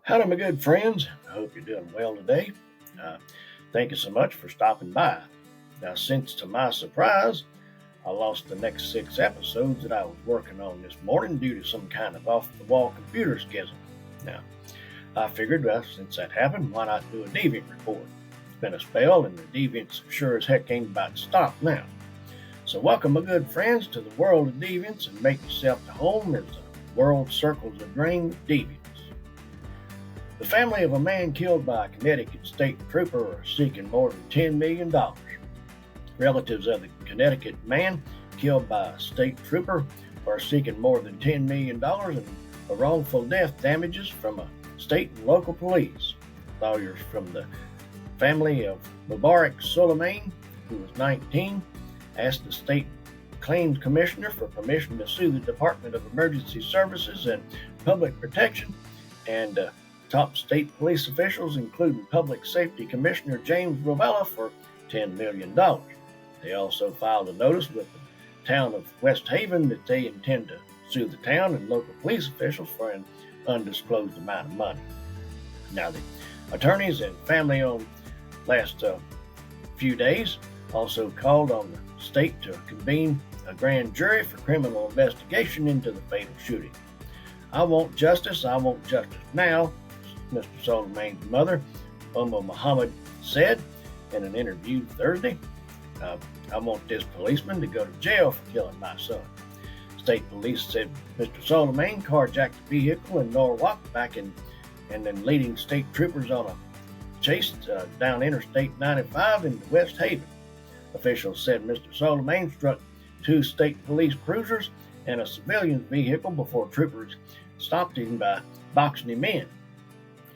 Howdy, my good friends. I hope you're doing well today. Uh, Thank you so much for stopping by. Now, since to my surprise, I lost the next 6 episodes that I was working on this morning due to some kind of off the wall computer schism. Now, I figured, well, since that happened, why not do a Deviant Report? It's been a spell, and the Deviants sure as heck ain't about to stop now. So, welcome, my good friends, to the world of Deviants, and make yourself to home as the world circles the drain with Deviants. The family of a man killed by a Connecticut state trooper are seeking more than $10 million. Relatives of the Connecticut man killed by a state trooper are seeking more than $10 million in wrongful death damages from a state and local police. Lawyers from the family of Mubarak Suleiman, who was 19, asked the state claims commissioner for permission to sue the Department of Emergency Services and Public Protection and top state police officials, including Public Safety Commissioner James Rovella, for $10 million. They also filed a notice with the town of West Haven that they intend to sue the town and local police officials for an undisclosed amount of money. Now, the attorneys and family on last few days also called on the state to convene a grand jury for criminal investigation into the fatal shooting. I want justice now, Mr. Suleiman's mother, Muhammad, said in an interview Thursday. I want this policeman to go to jail for killing my son. State police said Mr. Suleiman carjacked a vehicle in Norwalk and then leading state troopers on a chase down Interstate 95 into West Haven. Officials said Mr. Suleiman struck 2 state police cruisers and a civilian's vehicle before troopers stopped him by boxing him in.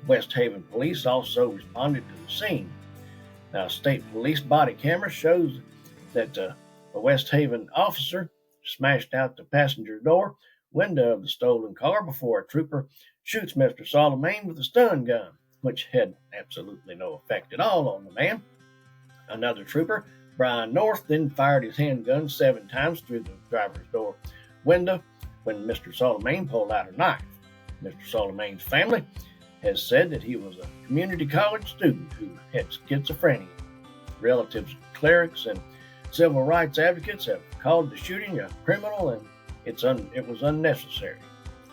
West Haven police also responded to the scene. Now, state police body camera shows that a West Haven officer smashed out the passenger door window of the stolen car before a trooper shoots Mr. Suleiman with a stun gun, which had absolutely no effect at all on the man. Another trooper, Brian North, then fired his handgun 7 times through the driver's door window when Mr. Suleiman pulled out a knife. Mr. Suleiman's family has said that he was a community college student who had schizophrenia. Relatives, clerics, and civil rights advocates have called the shooting a criminal and it was unnecessary.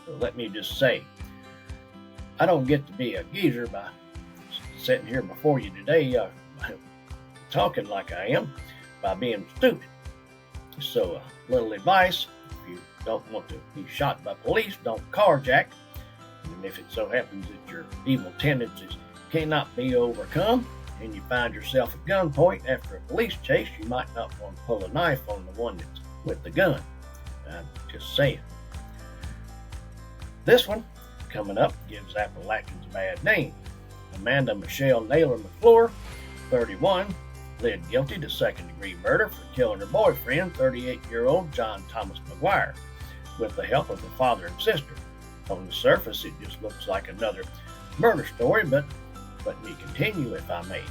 So let me just say, I don't get to be a geezer by sitting here before you today talking like I am by being stupid. So a little advice: if you don't want to be shot by police, don't carjack. And if it so happens that your evil tendencies cannot be overcome and you find yourself at gunpoint after a police chase, you might not want to pull a knife on the one that's with the gun. I'm just saying. This one coming up gives Appalachians a bad name. Amanda Michelle Naylor McClure, 31, pled guilty to second-degree murder for killing her boyfriend, 38-year-old John Thomas McGuire, with the help of her father and sister. On the surface, it just looks like another murder story, but let me continue if I may.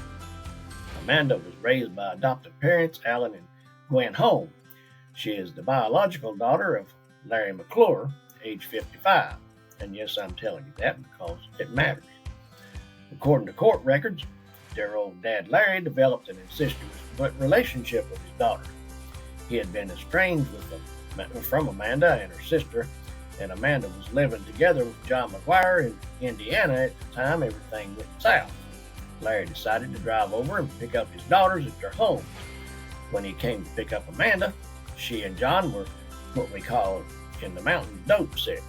Amanda was raised by adoptive parents Alan and Gwen Holm. She is the biological daughter of Larry McClure, age 55. And yes, I'm telling you that because it matters. According to court records, their old dad Larry developed an incestuous relationship with his daughter. He had been estranged from Amanda and her sister, and Amanda was living together with John McGuire in Indiana at the time everything went south. Larry decided to drive over and pick up his daughters at their homes. When he came to pick up Amanda, she and John were what we call in the mountains dope sick.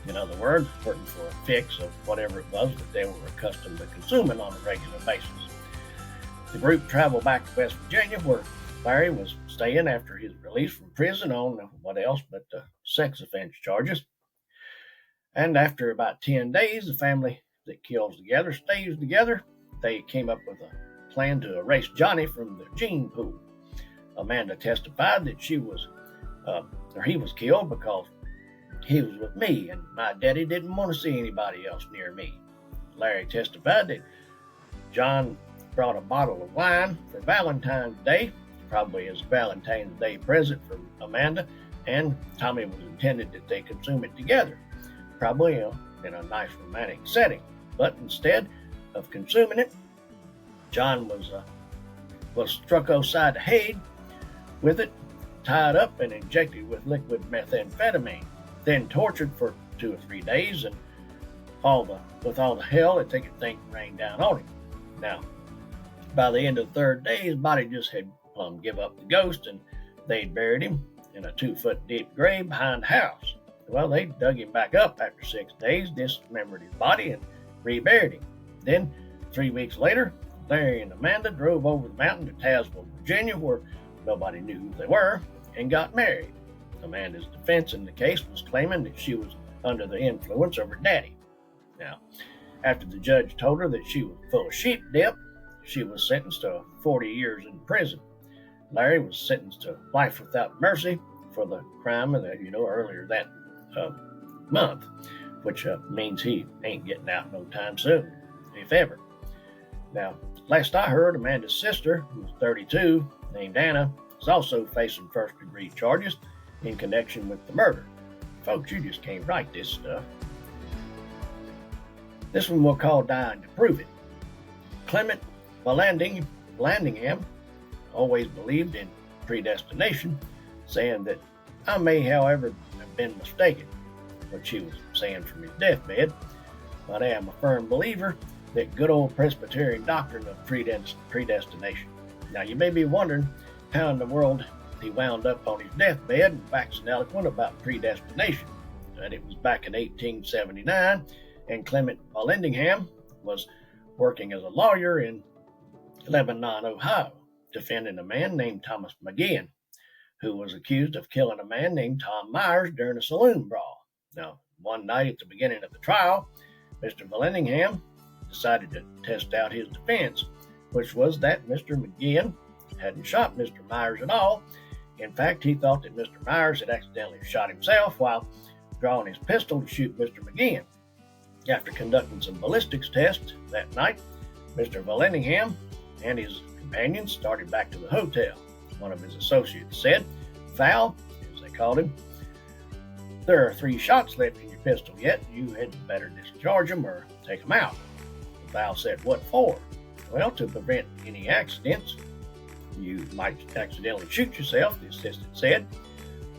In other words, working for a fix of whatever it was that they were accustomed to consuming on a regular basis. The group traveled back to West Virginia, where Larry was staying after his release from prison on what else but sex offense charges. And after about 10 days, the family that kills together stays together. They came up with a plan to erase Johnny from the gene pool. Amanda testified that he was killed because he was with me and my daddy didn't want to see anybody else near me. Larry testified that John brought a bottle of wine for Valentine's Day, probably as a Valentine's Day present for Amanda, and Tommy was intended that they consume it together, probably in a nice romantic setting. But instead of consuming it, John was struck upside the head with it, tied up and injected with liquid methamphetamine, then tortured for 2 or 3 days, and with all the hell that they could think rained down on him. Now, by the end of the 3rd day, his body just had give up the ghost, and they'd buried him in a 2-foot deep grave behind the house. Well, they dug him back up after 6 days, dismembered his body, and reburied him. Then, 3 weeks later, Larry and Amanda drove over the mountain to Tazewell, Virginia, where nobody knew who they were, and got married. Amanda's defense in the case was claiming that she was under the influence of her daddy. Now, after the judge told her that she was full of sheep dip, she was sentenced to 40 years in prison. Larry was sentenced to life without mercy for the crime earlier that month, which means he ain't getting out no time soon, if ever. Now, last I heard, Amanda's sister, who was 32, named Anna, is also facing first-degree charges in connection with the murder. Folks, you just can't write this stuff. This one we'll call Dying to Prove It. Clement Vallandigham always believed in predestination, saying that I may, however, have been mistaken, what she was saying from his deathbed, but I am a firm believer that good old Presbyterian doctrine of predestination. Now, you may be wondering how in the world he wound up on his deathbed and waxing eloquent about predestination. And it was back in 1879, and Clement Vallandigham was working as a lawyer in Lebanon, Ohio, defending a man named Thomas McGinn, who was accused of killing a man named Tom Myers during a saloon brawl. Now, one night at the beginning of the trial, Mr. Vallandigham decided to test out his defense, which was that Mr. McGinn hadn't shot Mr. Myers at all. In fact, he thought that Mr. Myers had accidentally shot himself while drawing his pistol to shoot Mr. McGinn. After conducting some ballistics tests that night, Mr. Vallandigham and his companions started back to the hotel. One of his associates said, "Val," as they called him, "there are 3 shots left in your pistol yet. You had better discharge them or take them out." Val said, "What for?" "Well, to prevent any accidents. You might accidentally shoot yourself," the assistant said.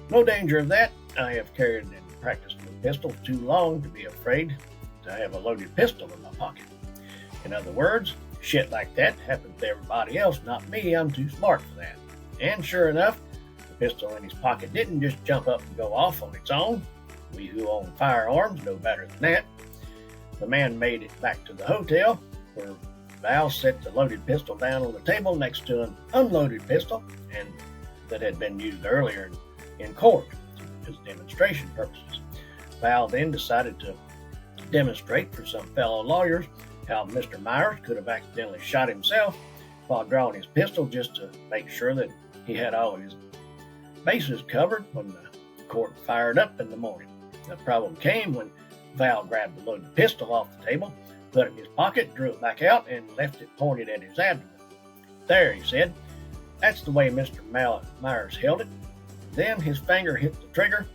"No danger of that. I have carried and practiced with pistols too long to be afraid to have a loaded pistol in my pocket." In other words, shit like that happens to everybody else, not me. I'm too smart for that. And sure enough, the pistol in his pocket didn't just jump up and go off on its own. We who own firearms know better than that. The man made it back to the hotel, where Val set the loaded pistol down on the table next to an unloaded pistol, and that had been used earlier in court as demonstration purposes. Val then decided to demonstrate for some fellow lawyers how Mr. Myers could have accidentally shot himself while drawing his pistol, just to make sure that he had all his bases covered when the court fired up in the morning. The problem came when Val grabbed the loaded pistol off the table, put it in his pocket, drew it back out, and left it pointed at his abdomen. "There," he said. "That's the way Mr. Myers held it." Then his finger hit the trigger.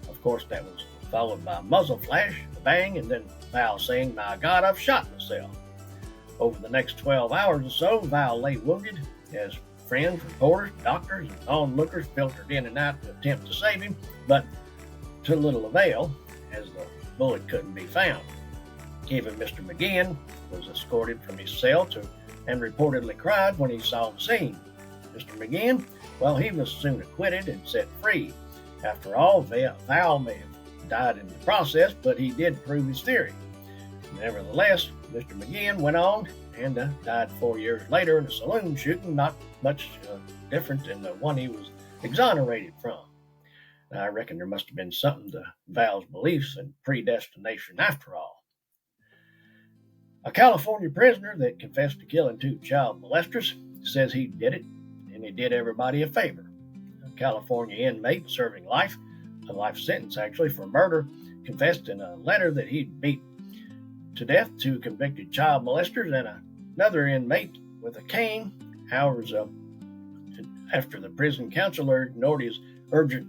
Of course, that was followed by a muzzle flash, a bang, and then Val saying, "My God, I've shot myself." Over the next 12 hours or so, Val lay wounded as friends, reporters, doctors, and onlookers filtered in and out to attempt to save him, but to little avail, as the bullet couldn't be found. Even Mr. McGinn was escorted from his cell and reportedly cried when he saw the scene. Mr. McGinn, well, he was soon acquitted and set free. After all, Val may have died in the process, but he did prove his theory. Nevertheless, Mr. McGinn went on and died 4 years later in a saloon shooting, not much different than the one he was exonerated from. I reckon there must have been something to Val's beliefs in predestination after all. A California prisoner that confessed to killing 2 child molesters says he did it, and he did everybody a favor. A California inmate serving a life sentence actually, for murder, confessed in a letter that he'd beat to death 2 convicted child molesters and another inmate with a cane. Hours after the prison counselor ignored his urgent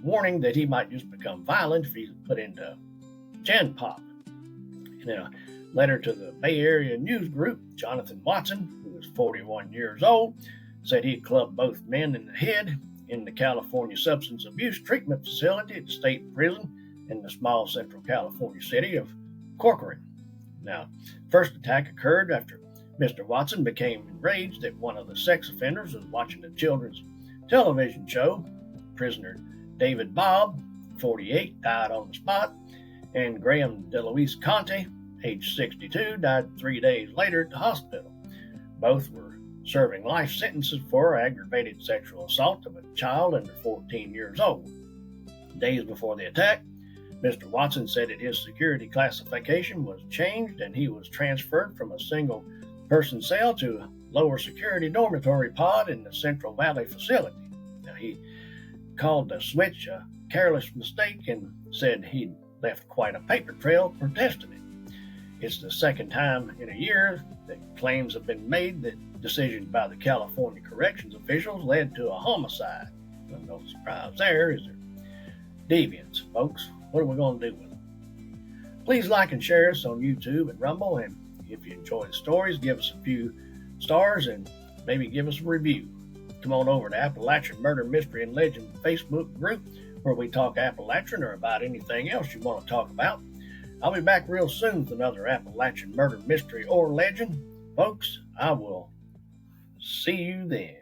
warning that he might just become violent if he's put into gen pop. In a letter to the Bay Area News Group, Jonathan Watson, who was 41 years old, said he clubbed both men in the head in the California Substance Abuse Treatment Facility at the state prison in the small central California city of Corcoran. Now, first attack occurred after Mr. Watson became enraged that one of the sex offenders was watching a children's television show. Prisoner David Bobb, 48, died on the spot, and Graham DeLuise Conte, age 62, died 3 days later at the hospital. Both were serving life sentences for aggravated sexual assault of a child under 14 years old. Days before the attack, Mr. Watson said that his security classification was changed and he was transferred from a single-person cell to a lower security dormitory pod in the Central Valley facility. Now, he called the switch a careless mistake and said he'd left quite a paper trail protesting it. It's the second time in a year that claims have been made that decisions by the California corrections officials led to a homicide. Well, no surprise there, is there? Deviants, folks. What are we going to do with them? Please like and share us on YouTube and Rumble, and if you enjoy the stories, give us a few stars and maybe give us a review. Come on over to Appalachian Murder, Mystery, and Legend Facebook group, where we talk Appalachian or about anything else you want to talk about. I'll be back real soon with another Appalachian Murder, Mystery, or Legend. Folks, I will see you then.